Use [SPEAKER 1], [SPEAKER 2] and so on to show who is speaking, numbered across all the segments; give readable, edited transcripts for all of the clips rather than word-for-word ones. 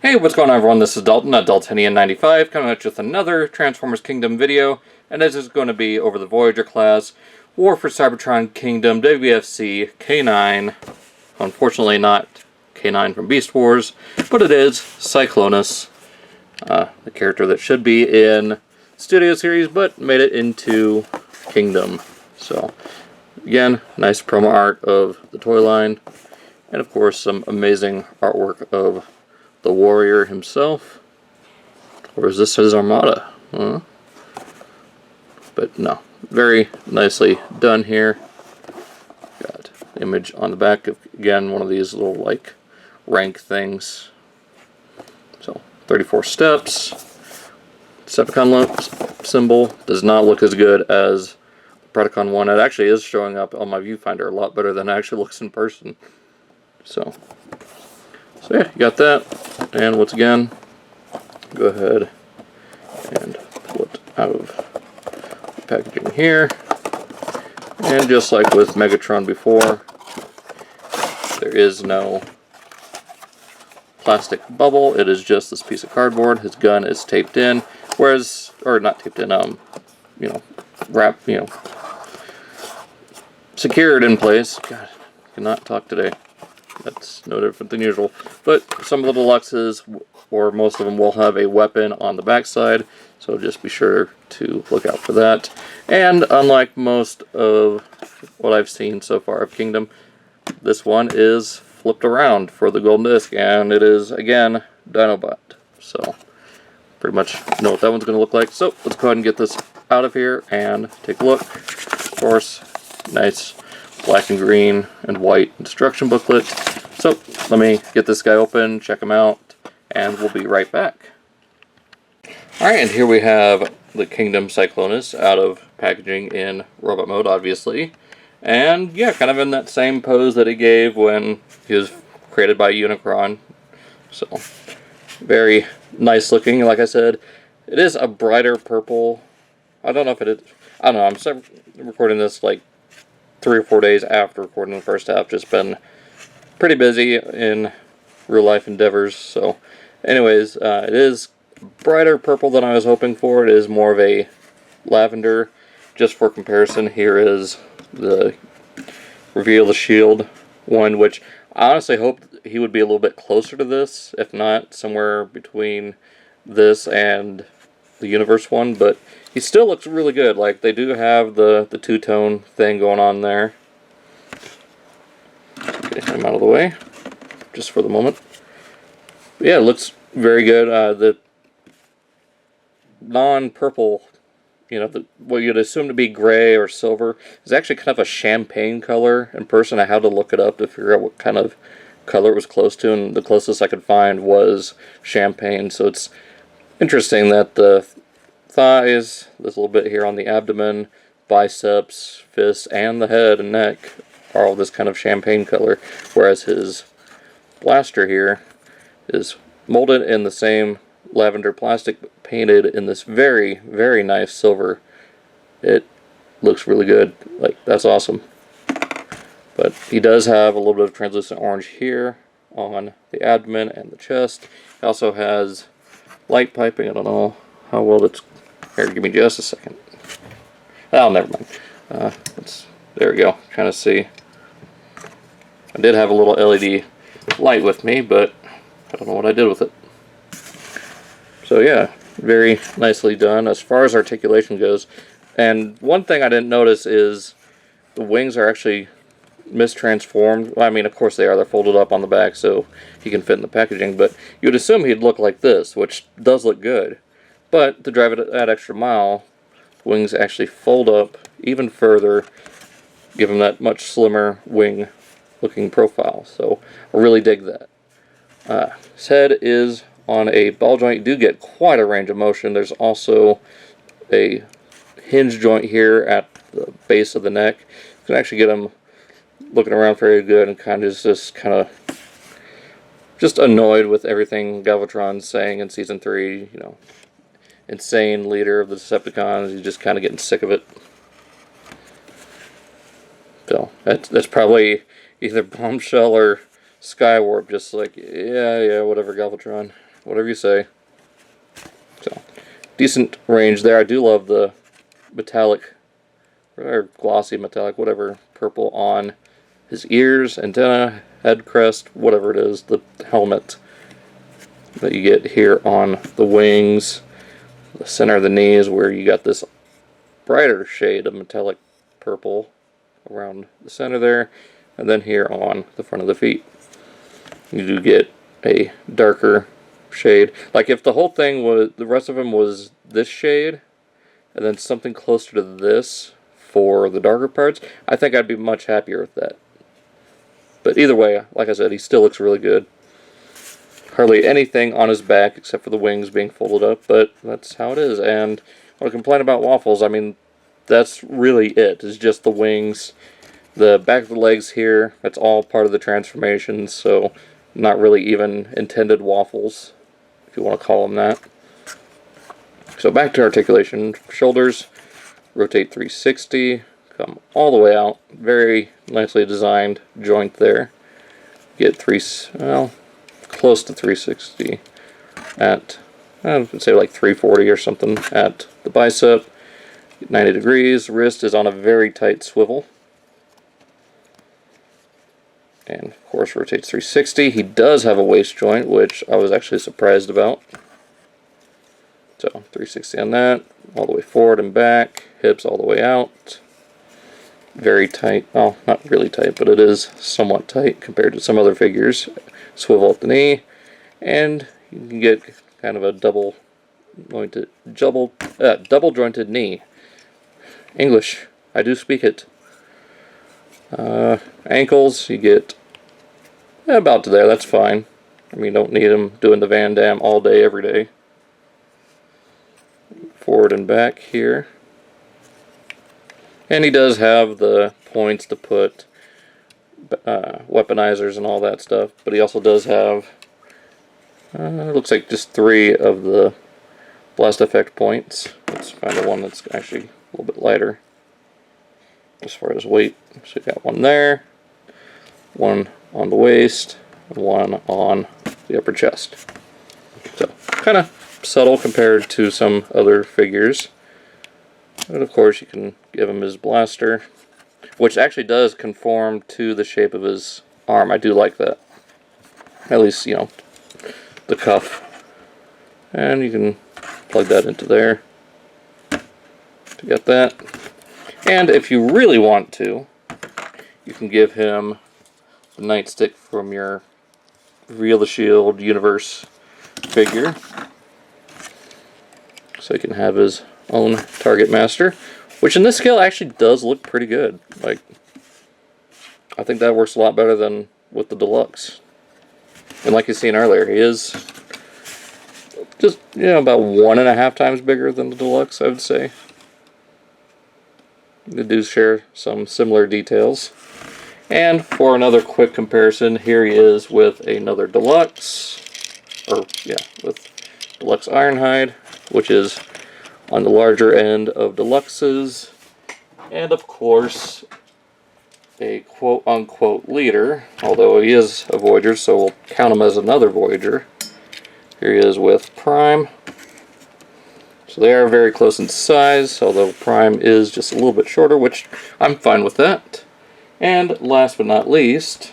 [SPEAKER 1] Hey, what's going on everyone? This is Dalton at Daltonian95 coming at you with another Transformers Kingdom video, and this is going to be over the Voyager class, War for Cybertron Kingdom, WFC, K-9. Unfortunately not K-9 from Beast Wars, but it is Clyclonus, the character that should be in Studio Series, but made it into Kingdom. So, again, nice promo art of the toy line, and of course some amazing artwork of the warrior himself. Or is this his armada? Huh? But no, very nicely done here. Got the image on the back of, again, one of these little like rank things. So 34 steps. Decepticon symbol does not look as good as the Predacon one. It actually is showing up on my viewfinder a lot better than it actually looks in person. So yeah, you got that. And once again, go ahead and pull it out of the packaging here. And just like with Megatron before, there is no plastic bubble. It is just this piece of cardboard. His gun is taped in, whereas, or not taped in, wrapped, secured in place. God, I cannot talk today. That's no different than usual. But some of the deluxes, or most of them, will have a weapon on the backside, so just be sure to look out for that. And unlike most of what I've seen so far of Kingdom, this one is flipped around for the golden disc, and it is, again, Dinobot. So, pretty much know what that one's going to look like. So, let's go ahead and get this out of here and take a look. Of course, nice black and green and white instruction booklet. So let me get this guy open, check him out, and we'll be right back. Alright, and here we have the Kingdom Clyclonus out of packaging in robot mode, obviously. And yeah, kind of in that same pose that he gave when he was created by Unicron. So, very nice looking. Like I said, it is a brighter purple. I don't know if it is. I don't know, I'm recording this like 3 or 4 days after recording the first half. Just been pretty busy in real life endeavors. So anyways, it is brighter purple than I was hoping for. It is more of a lavender. Just for comparison, here is the Reveal the Shield one, which I honestly hoped he would be a little bit closer to this, if not somewhere between this and the Universe one, but he still looks really good. Like, they do have the two-tone thing going on there. Get him out of the way, just for the moment. But yeah, it looks very good. The non-purple, what you'd assume to be gray or silver, is actually kind of a champagne color. In person, I had to look it up to figure out what kind of color it was close to, and the closest I could find was champagne. So it's interesting that the thighs, this little bit here on the abdomen, biceps, fists, and the head and neck are all this kind of champagne color, whereas his blaster here is molded in the same lavender plastic, but painted in this very, very nice silver. It looks really good. Like, that's awesome. But he does have a little bit of translucent orange here on the abdomen and the chest. He also has light piping. I don't know how well it's... Here, give me just a second. Oh, never mind. There we go. Kind of see. I did have a little LED light with me, but I don't know what I did with it. So yeah, very nicely done as far as articulation goes. And one thing I didn't notice is the wings are actually mistransformed. Well, I mean, of course they are. They're folded up on the back so he can fit in the packaging, but you would assume he'd look like this, which does look good. But to drive it that extra mile, wings actually fold up even further, give him that much slimmer wing looking profile. So I really dig that. His head is on a ball joint. You do get quite a range of motion. There's also a hinge joint here at the base of the neck. You can actually get him looking around very good and kind of just annoyed with everything Galvatron's saying in Season 3, insane leader of the Decepticons. He's just kind of getting sick of it. So that's probably either Bombshell or Skywarp, just like, yeah, whatever, Galvatron. whatever you say. So, decent range there. I do love the metallic, or glossy metallic, whatever, purple on his ears, antenna, head crest, whatever it is, the helmet that you get here on the wings, the center of the knees, where you got this brighter shade of metallic purple around the center there, and then here on the front of the feet you do get a darker shade. Like if the whole thing was, the rest of him was this shade and then something closer to this for the darker parts, I think I'd be much happier with that. But either way, like I said, he still looks really good. Hardly anything on his back except for the wings being folded up, but that's how it is. And when I complain about Waffles, I mean, that's really it. It's just the wings, the back of the legs here, that's all part of the transformation, so not really even intended Waffles, if you want to call them that. So back to articulation. Shoulders, rotate 360, come all the way out. Very nicely designed joint there. Get close to 360 at, I would say like 340 or something at the bicep. 90 degrees. Wrist is on a very tight swivel. And of course rotates 360. He does have a waist joint, which I was actually surprised about. So 360 on that, all the way forward and back, hips all the way out. Very tight, well, not really tight, but it is somewhat tight compared to some other figures. Swivel at the knee, and you can get kind of a double jointed knee. English, I do speak it. Ankles, you get about to there, that's fine. I mean, you don't need them doing the Van Damme all day, every day. Forward and back here. And he does have the points to put weaponizers and all that stuff, but he also does have, it looks like just 3 of the blast effect points. Let's find the one that's actually a little bit lighter as far as weight. So you got one there, one on the waist, and one on the upper chest. So kind of subtle compared to some other figures. And of course you can give him his blaster, which actually does conform to the shape of his arm. I do like that. At least, you know, the cuff. And you can plug that into there to get that. And if you really want to, you can give him the nightstick from your Reveal the Shield Universe figure. So he can have his own target master, which in this scale actually does look pretty good. Like, I think that works a lot better than with the deluxe. And like you've seen earlier, he is just, you know, about 1.5 times bigger than the deluxe, I would say. They do share some similar details. And for another quick comparison, here he is with another deluxe, or yeah, with deluxe Ironhide, which is on the larger end of deluxes, and of course a quote-unquote leader, although he is a Voyager, so we'll count him as another Voyager. Here he is with Prime. So they are very close in size, although Prime is just a little bit shorter, which I'm fine with that. And last but not least,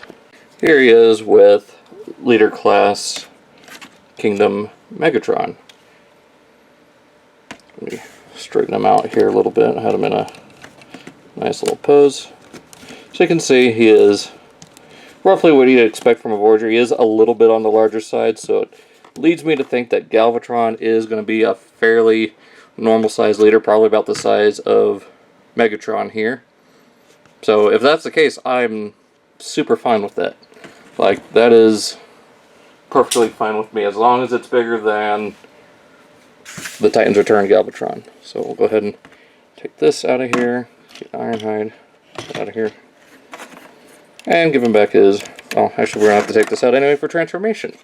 [SPEAKER 1] here he is with Leader Class Kingdom Megatron. Let me straighten him out here a little bit. I had him in a nice little pose. So you can see he is roughly what you'd expect from a Voyager. He is a little bit on the larger side, so it leads me to think that Galvatron is going to be a fairly normal size leader, probably about the size of Megatron here. So if that's the case, I'm super fine with that. Like, that is perfectly fine with me, as long as it's bigger than the Titans Return Galvatron. So we'll go ahead and take this out of here, get Ironhide out of here, and give him back his, oh, actually we're going to have to take this out anyway for transformation.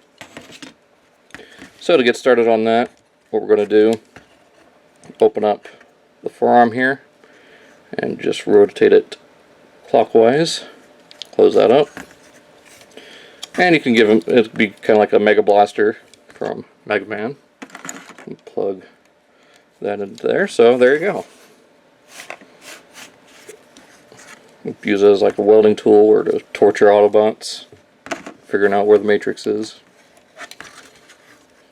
[SPEAKER 1] So to get started on that, what we're going to do, open up the forearm here, and just rotate it clockwise, close that up, and you can give him, it'd be kind of like a Mega Blaster from Mega Man. And plug that into there, so there you go. Use it as like a welding tool or to torture Autobots, figuring out where the Matrix is.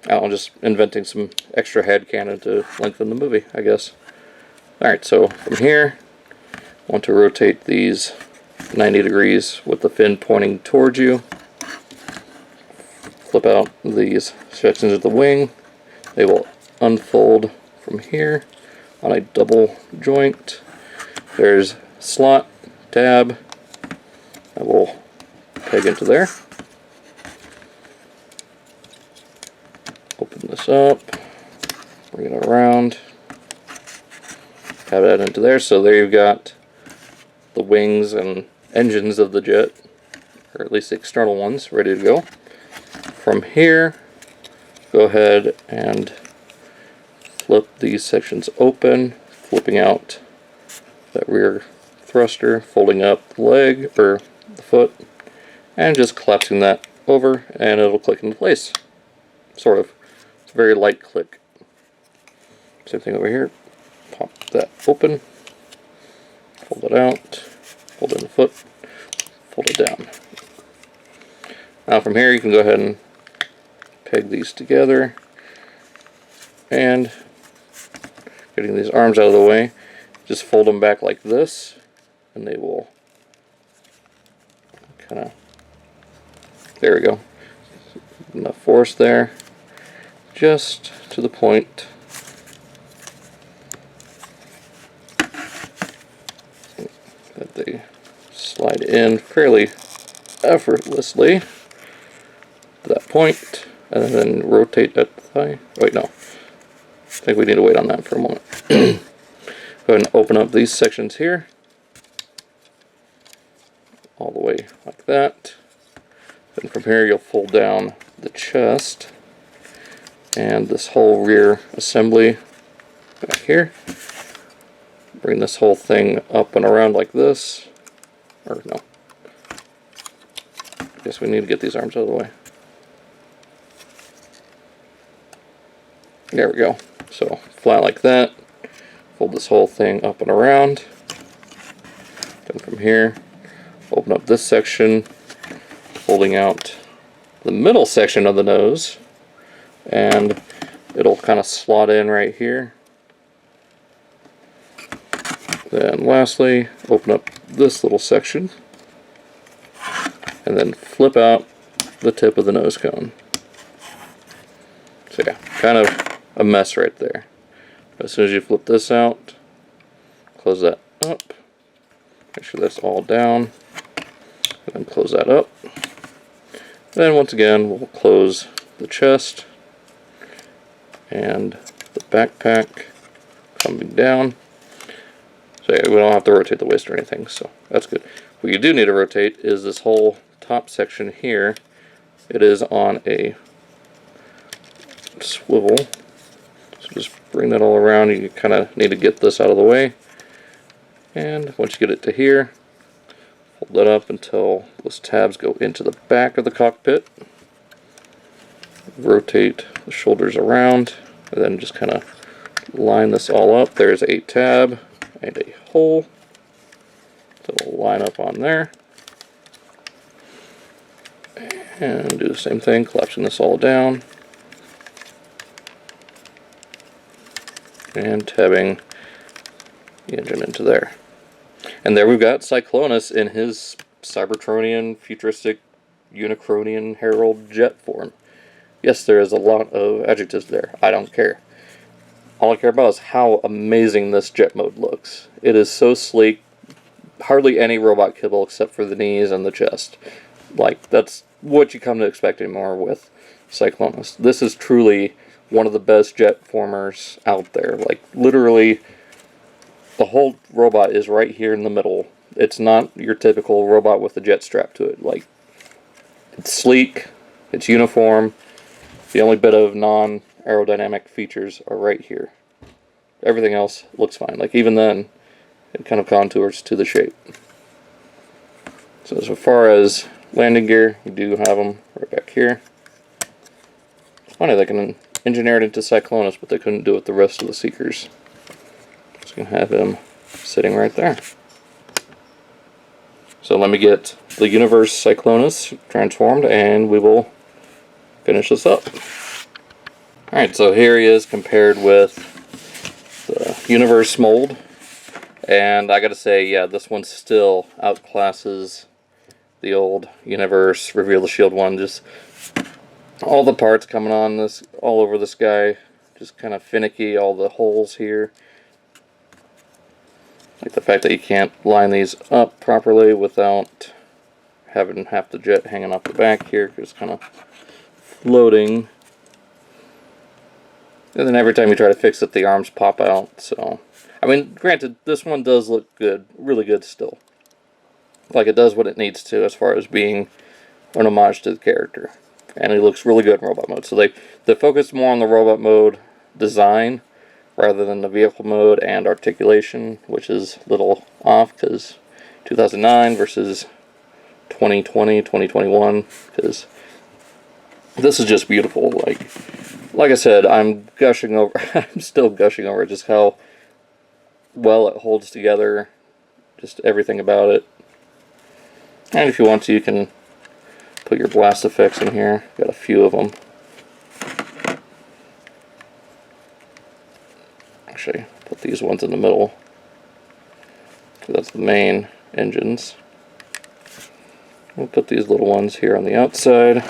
[SPEAKER 1] I'm just inventing some extra headcanon to lengthen the movie, I guess. Alright, so from here, I want to rotate these 90 degrees with the fin pointing towards you. Flip out these sections of the wing. They will unfold from here on a double joint. There's slot, tab. I will peg into there. Open this up, bring it around, have that into there. So there you've got the wings and engines of the jet, or at least the external ones, ready to go. From here, go ahead and flip these sections open, flipping out that rear thruster, folding up the leg, or the foot, and just collapsing that over, and it'll click into place. Sort of. It's a very light click. Same thing over here. Pop that open, fold it out, fold in the foot, fold it down. Now from here you can go ahead and peg these together, and getting these arms out of the way, just fold them back like this, and they will kind of, there we go, enough force there, just to the point that they slide in fairly effortlessly to that point, and then rotate that thigh. Wait, no. I think we need to wait on that for a moment. Go ahead and open up these sections here, all the way like that. Then from here you'll fold down the chest and this whole rear assembly back here. Bring this whole thing up and around like this. Or no. I guess we need to get these arms out of the way. There we go. So flat like that. Fold this whole thing up and around. Then from here, open up this section, folding out the middle section of the nose, and it'll kind of slot in right here. Then lastly, open up this little section, and then flip out the tip of the nose cone. So yeah, kind of a mess right there. As soon as you flip this out, close that up, make sure that's all down, and then close that up. Then once again, we'll close the chest and the backpack coming down. So yeah, we don't have to rotate the waist or anything, so that's good. What you do need to rotate is this whole top section here. It is on a swivel. So just bring that all around. You kind of need to get this out of the way. And once you get it to here, fold that up until those tabs go into the back of the cockpit. Rotate the shoulders around, and then just kind of line this all up. There's a tab and a hole. So we'll line up on there. And do the same thing, collapsing this all down. And tabbing the engine into there. And there we've got Clyclonus in his Cybertronian, futuristic, Unicronian Herald jet form. Yes, there is a lot of adjectives there. I don't care. All I care about is how amazing this jet mode looks. It is so sleek. Hardly any robot kibble except for the knees and the chest. Like, that's what you come to expect anymore with Clyclonus. This is truly one of the best jet formers out there. Like, literally, the whole robot is right here in the middle. It's not your typical robot with a jet strap to it. Like, it's sleek, it's uniform. The only bit of non-aerodynamic features are right here. Everything else looks fine. Like, even then, it kind of contours to the shape. So far as landing gear, you do have them right back here. Funny, they can engineer it into Cyclonus, but they couldn't do it with the rest of the Seekers. Just gonna have him sitting right there. So let me get the Universe Cyclonus transformed, and we will finish this up. Alright, so here he is compared with the Universe mold. And I gotta say, yeah, this one still outclasses the old Universe Reveal the Shield one. Just all the parts coming on this, all over this guy, just kind of finicky, all the holes here. Like the fact that you can't line these up properly without having half the jet hanging off the back here, just kind of floating. And then every time you try to fix it, the arms pop out. So, I mean, granted, this one does look good, really good still. Like, it does what it needs to as far as being an homage to the character. And it looks really good in robot mode. So they focus more on the robot mode design rather than the vehicle mode and articulation, which is a little off because 2009 versus 2020, 2021, because this is just beautiful. Like I said, I'm gushing over, I'm still gushing over just how well it holds together, just everything about it. And if you want to, you can put your blast effects in here. Got a few of them. Actually, put these ones in the middle. So that's the main engines. We'll put these little ones here on the outside.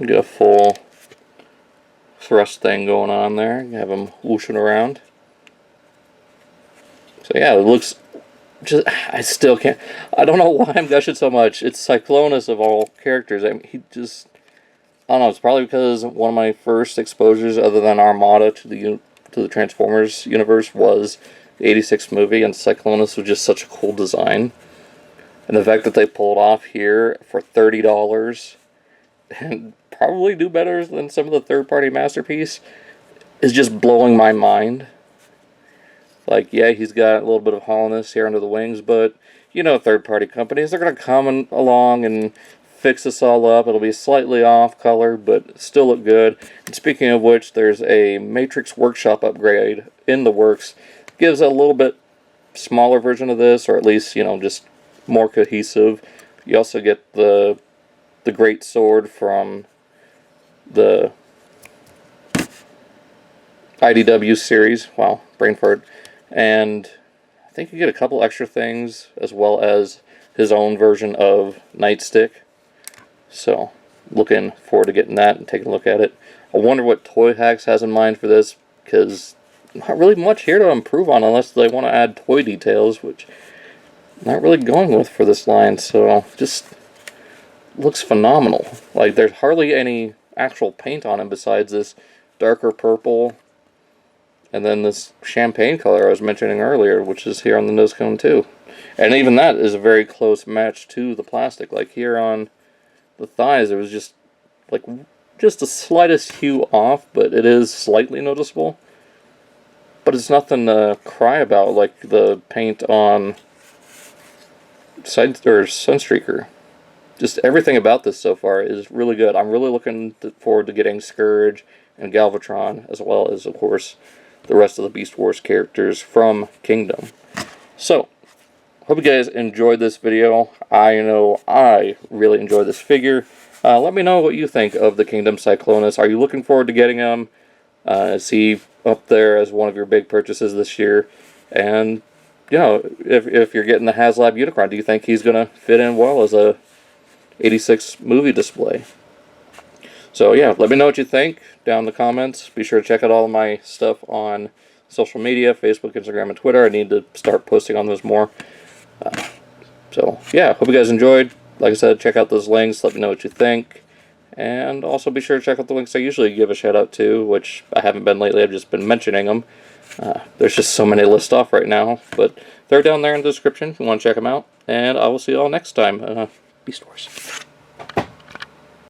[SPEAKER 1] Get a full thrust thing going on there. Have them whooshing around. So yeah, it looks just, I still can't, I don't know why I'm gushing so much. It's Clyclonus of all characters. I mean, he just, I don't know, it's probably because one of my first exposures other than Armada to the Transformers universe was the 86 movie, and Cyclonus was just such a cool design. And the fact that they pulled off here for $30 and probably do better than some of the third-party Masterpiece is just blowing my mind. Like, yeah, he's got a little bit of hollowness here under the wings, but, you know, third-party companies, they're going to come along and fix this all up. It'll be slightly off color, but still look good. And speaking of which, there's a Matrix Workshop upgrade in the works. Gives a little bit smaller version of this, or at least, you know, just more cohesive. You also get the Great Sword from the IDW series. Wow, brain fart. And I think you get a couple extra things, as well as his own version of Nightstick. So, looking forward to getting that and taking a look at it. I wonder what Toy Hacks has in mind for this, because not really much here to improve on unless they want to add toy details, which I'm not really going with for this line. So, just looks phenomenal. Like, there's hardly any actual paint on him besides this darker purple and then this champagne color I was mentioning earlier, which is here on the nose cone too. And even that is a very close match to the plastic. Like here on the thighs, it was just the slightest hue off, but it is slightly noticeable. But it's nothing to cry about like the paint on Sunstreaker. Just everything about this so far is really good. I'm really looking forward to getting Scourge and Galvatron, as well as, of course, the rest of the Beast Wars characters from Kingdom. So, hope you guys enjoyed this video. I know I really enjoyed this figure. Let me know what you think of the Kingdom Cyclonus. Are you looking forward to getting him? Is he up there as one of your big purchases this year? And, you know, if you're getting the HasLab Unicron, do you think he's going to fit in well as a 86 movie display? So yeah, let me know what you think down in the comments. Be sure to check out all of my stuff on social media, Facebook, Instagram, and Twitter. I need to start posting on those more. So yeah, hope you guys enjoyed. Like I said, check out those links. Let me know what you think. And also be sure to check out the links I usually give a shout out to, which I haven't been lately. I've just been mentioning them. There's just so many to list off right now. But they're down there in the description if you want to check them out. And I will see you all next time. Beast Wars.